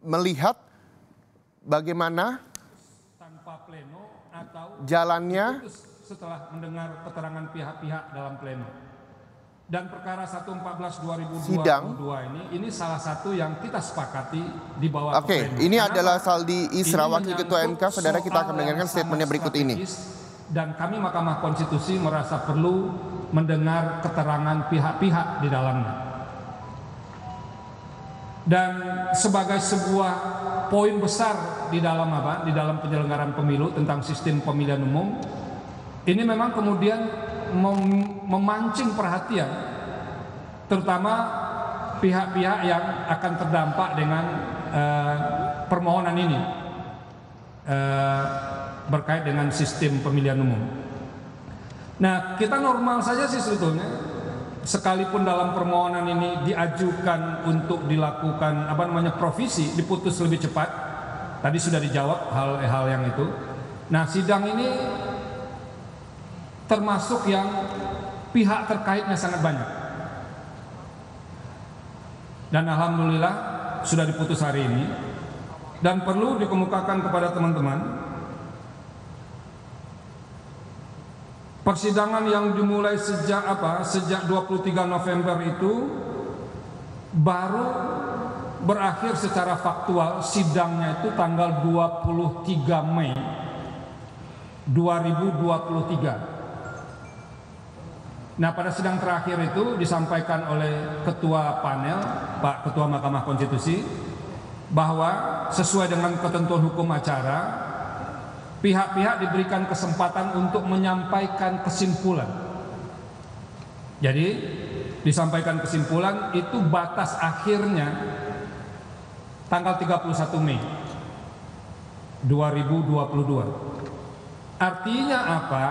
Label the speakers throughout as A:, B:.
A: melihat bagaimana
B: tanpa pleno atau
A: jalannya
B: setelah mendengar keterangan pihak-pihak dalam pleno. Dan perkara 114/2022
A: sidang.
B: ini salah satu yang kita sepakati di bawah
A: Oke, ini adalah Saldi Isra, Wakil Ketua MK. Saudara, kita akan mendengarkan statementnya berikut ini.
B: Dan kami Mahkamah Konstitusi merasa perlu mendengar keterangan pihak-pihak di dalamnya. Dan sebagai sebuah poin besar di dalam di dalam penyelenggaraan pemilu tentang sistem pemilihan umum, ini memang kemudian memancing perhatian, terutama pihak-pihak yang akan terdampak dengan permohonan ini berkait dengan sistem pemilihan umum. Nah, kita normal saja sih sebetulnya, sekalipun dalam permohonan ini diajukan untuk dilakukan provisi, diputus lebih cepat. Tadi sudah dijawab hal-hal yang itu. Nah, sidang ini termasuk yang pihak terkaitnya sangat banyak. Dan alhamdulillah sudah diputus hari ini. Dan perlu dikemukakan kepada teman-teman, persidangan yang dimulai sejak 23 November itu baru berakhir secara faktual, sidangnya itu tanggal 23 Mei 2023. Nah, pada sidang terakhir itu disampaikan oleh Ketua Panel, Pak Ketua Mahkamah Konstitusi, bahwa sesuai dengan ketentuan hukum acara, pihak-pihak diberikan kesempatan untuk menyampaikan kesimpulan. Jadi, disampaikan kesimpulan itu batas akhirnya tanggal 31 Mei 2022. Artinya apa?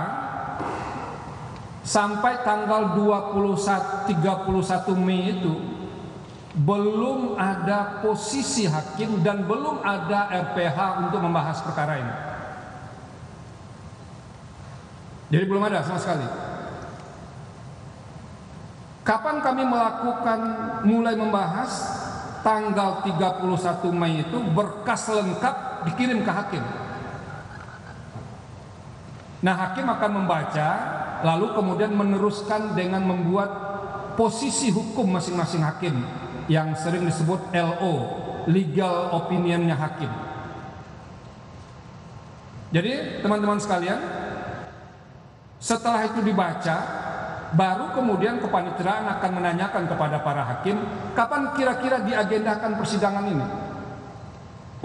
B: Sampai tanggal 31 Mei itu belum ada posisi hakim dan belum ada RPH untuk membahas perkara ini. Jadi belum ada sama sekali. Kapan kami mulai membahas? Tanggal 31 Mei itu berkas lengkap dikirim ke hakim. Nah, hakim akan membaca, lalu kemudian meneruskan dengan membuat posisi hukum masing-masing hakim yang sering disebut LO, legal opinionnya hakim. Jadi teman-teman sekalian, setelah itu dibaca, baru kemudian kepaniteraan akan menanyakan kepada para hakim, kapan kira-kira diagendakan persidangan ini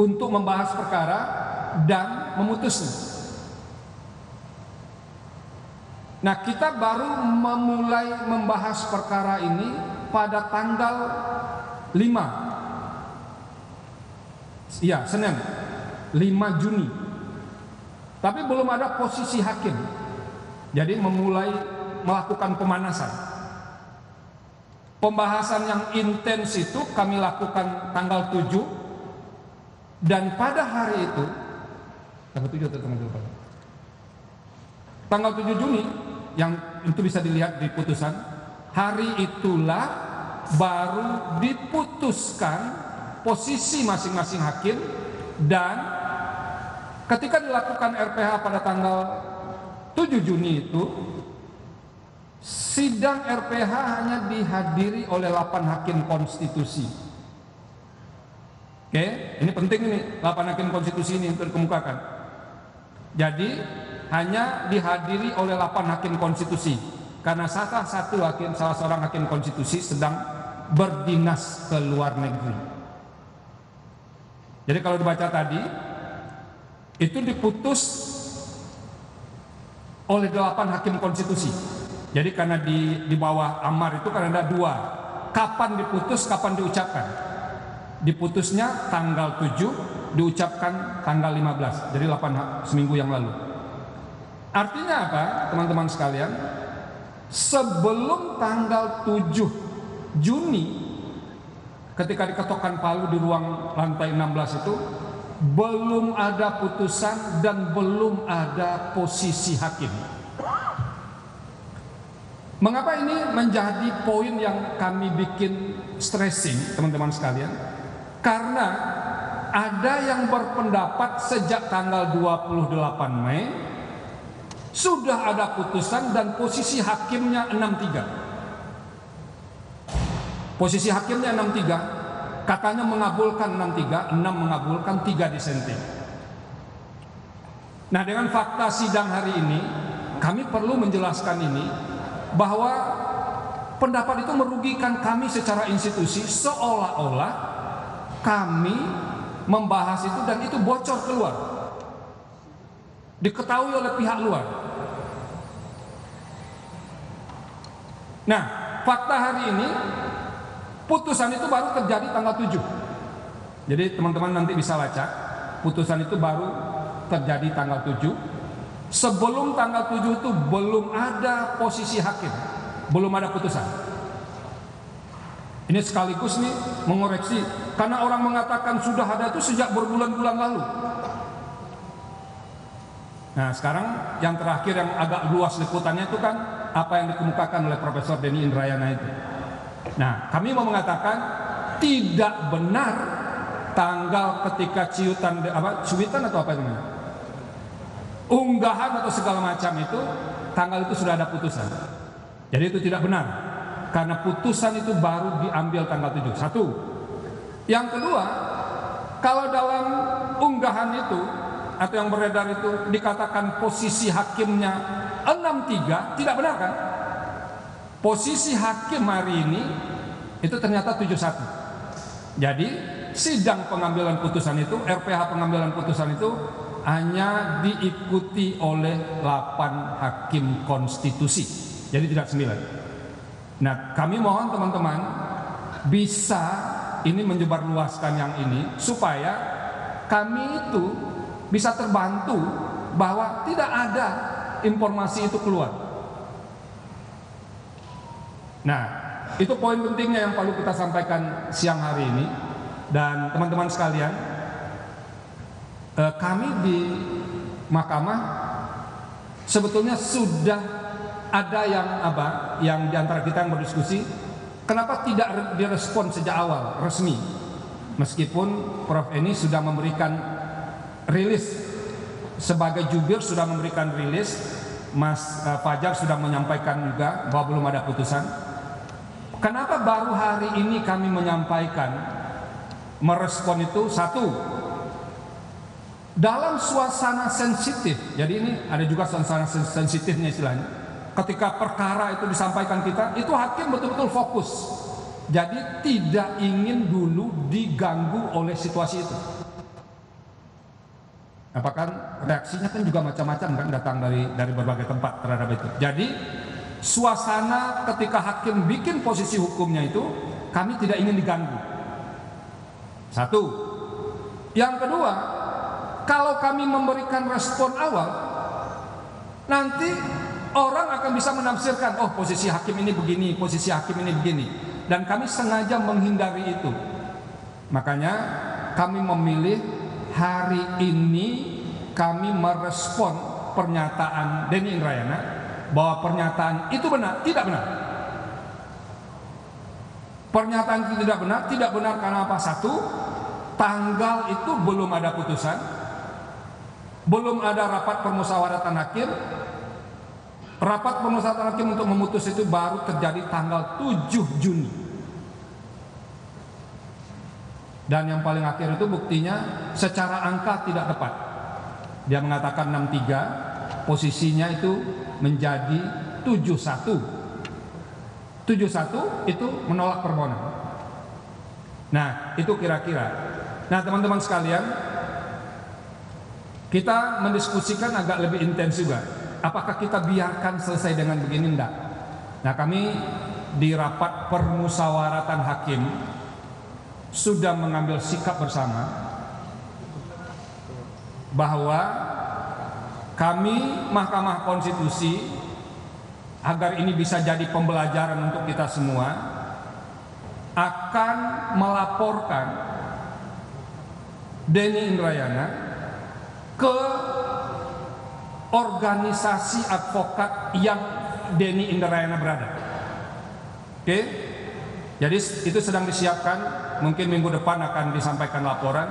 B: untuk membahas perkara dan memutusnya. Nah, kita baru memulai membahas perkara ini pada tanggal 5, Senin, 5 Juni. Tapi belum ada posisi hakim. Jadi memulai melakukan pemanasan. Pembahasan yang intens itu kami lakukan tanggal 7, dan pada hari itu tanggal 7 Juni, yang itu bisa dilihat di putusan, hari itulah baru diputuskan posisi masing-masing hakim. Dan ketika dilakukan RPH pada tanggal 7 Juni itu, sidang RPH hanya dihadiri oleh 8 hakim konstitusi. Oke, ini penting ini, 8 hakim konstitusi ini untuk dikemukakan. Jadi hanya dihadiri oleh 8 hakim konstitusi, karena salah seorang hakim konstitusi sedang berdinas ke luar negeri. Jadi kalau dibaca tadi, itu diputus oleh 8 hakim konstitusi. Jadi karena di bawah amar itu kan ada 2, kapan diputus, kapan diucapkan. Diputusnya tanggal 7, diucapkan tanggal 15, jadi 8 seminggu yang lalu. Artinya apa, teman-teman sekalian? Sebelum tanggal 7 Juni, ketika diketukkan palu di ruang lantai 16 itu, belum ada putusan dan belum ada posisi hakim. Mengapa ini menjadi poin yang kami bikin stressing, teman-teman sekalian? Karena ada yang berpendapat sejak tanggal 28 Mei sudah ada putusan dan posisi hakimnya 6-3. Posisi hakimnya 6-3, katanya mengabulkan 6-3, 6 mengabulkan, 3 disenting. Nah, dengan fakta sidang hari ini, kami perlu menjelaskan ini bahwa pendapat itu merugikan kami secara institusi, seolah-olah kami membahas itu dan itu bocor keluar, diketahui oleh pihak luar. Nah, fakta hari ini, putusan itu baru terjadi tanggal 7. Jadi teman-teman nanti bisa baca, putusan itu baru terjadi tanggal 7. Sebelum tanggal 7 itu belum ada posisi hakim, belum ada putusan. Ini sekaligus nih mengoreksi, karena orang mengatakan sudah ada itu sejak berbulan-bulan lalu. Nah, sekarang yang terakhir yang agak luas liputannya itu kan apa yang dikemukakan oleh Profesor Denny Indrayana itu. Nah, kami mau mengatakan tidak benar tanggal ketika cuitan atau apa namanya, unggahan atau segala macam itu, tanggal itu sudah ada putusan. Jadi itu tidak benar, karena putusan itu baru diambil tanggal 7. Satu. Yang kedua, kalau dalam unggahan itu atau yang beredar itu dikatakan posisi hakimnya 6-3, tidak benar kan? Posisi hakim hari ini itu ternyata 7-1. Jadi sidang pengambilan putusan itu, RPH pengambilan putusan itu hanya diikuti oleh 8 hakim konstitusi. Jadi tidak 9. Nah, kami mohon teman-teman bisa ini menyebarluaskan yang ini supaya kami itu bisa terbantu bahwa tidak ada informasi itu keluar. Nah, itu poin pentingnya yang perlu kita sampaikan siang hari ini. Dan teman-teman sekalian, kami di mahkamah sebetulnya sudah ada yang diantara kita yang berdiskusi, kenapa tidak direspon sejak awal resmi, meskipun Prof. Eni sudah memberikan rilis sebagai jubir, sudah memberikan rilis, Mas Fajar sudah menyampaikan juga bahwa belum ada putusan. Kenapa baru hari ini kami menyampaikan merespon itu? Satu, dalam suasana sensitif. Jadi ini ada juga suasana sensitifnya istilahnya. Ketika perkara itu disampaikan kita, itu hakim betul-betul fokus. Jadi tidak ingin dulu diganggu oleh situasi itu. Apakah reaksinya kan juga macam-macam kan, datang dari berbagai tempat terhadap itu. Jadi suasana ketika hakim bikin posisi hukumnya itu, kami tidak ingin diganggu. Satu. Yang kedua, kalau kami memberikan respon awal, nanti orang akan bisa menafsirkan, oh posisi hakim ini begini, posisi hakim ini begini. Dan kami sengaja menghindari itu. Makanya kami memilih hari ini kami merespon pernyataan Denny Indrayana bahwa pernyataan itu benar, tidak benar. Pernyataan itu tidak benar karena apa? Satu, tanggal itu belum ada putusan, belum ada rapat permusyawaratan hakim. Rapat permusyawaratan hakim untuk memutus itu baru terjadi tanggal 7 Juni. Dan yang paling akhir itu buktinya secara angka tidak tepat. Dia mengatakan 6-3, posisinya itu menjadi 7-1. 7-1 itu menolak permohonan. Nah, itu kira-kira. Nah, teman-teman sekalian, kita mendiskusikan agak lebih intens juga. Apakah kita biarkan selesai dengan begini? Enggak. Nah, kami di rapat permusyawaratan hakim sudah mengambil sikap bersama bahwa kami Mahkamah Konstitusi, agar ini bisa jadi pembelajaran untuk kita semua, akan melaporkan Denny Indrayana ke organisasi advokat yang Denny Indrayana berada. Oke? Jadi itu sedang disiapkan, mungkin minggu depan akan disampaikan laporan.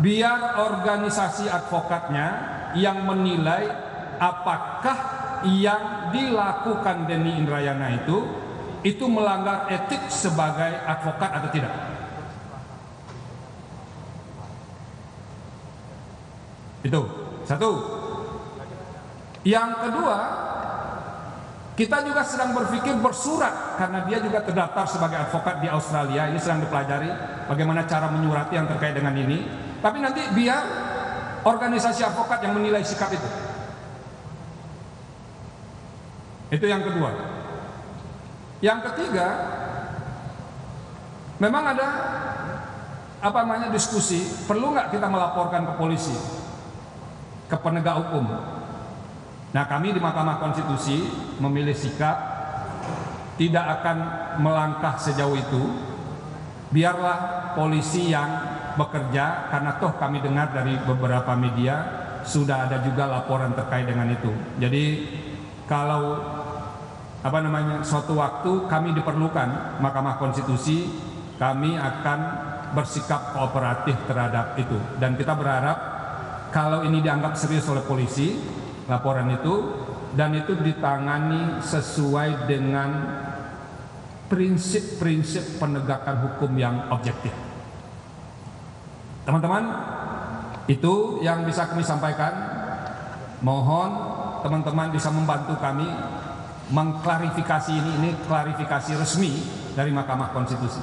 B: biar organisasi advokatnya yang menilai apakah yang dilakukan Denny Indrayana itu melanggar etik sebagai advokat atau tidak. Itu satu. Yang kedua, kita juga sedang berpikir bersurat, karena dia juga terdaftar sebagai advokat di Australia. Ini sedang dipelajari bagaimana cara menyurati yang terkait dengan ini. Tapi nanti biar organisasi advokat yang menilai sikap itu. Itu yang kedua. Yang ketiga, memang ada diskusi, perlu nggak kita melaporkan ke polisi, ke penegak hukum. Nah, kami di Mahkamah Konstitusi memilih sikap tidak akan melangkah sejauh itu. Biarlah polisi yang bekerja, karena toh kami dengar dari beberapa media sudah ada juga laporan terkait dengan itu. Jadi kalau suatu waktu kami diperlukan Mahkamah Konstitusi, kami akan bersikap kooperatif terhadap itu. Dan kita berharap kalau ini dianggap serius oleh polisi, laporan itu, dan itu ditangani sesuai dengan prinsip-prinsip penegakan hukum yang objektif. Teman-teman, itu yang bisa kami sampaikan. Mohon teman-teman bisa membantu kami mengklarifikasi ini klarifikasi resmi dari Mahkamah Konstitusi.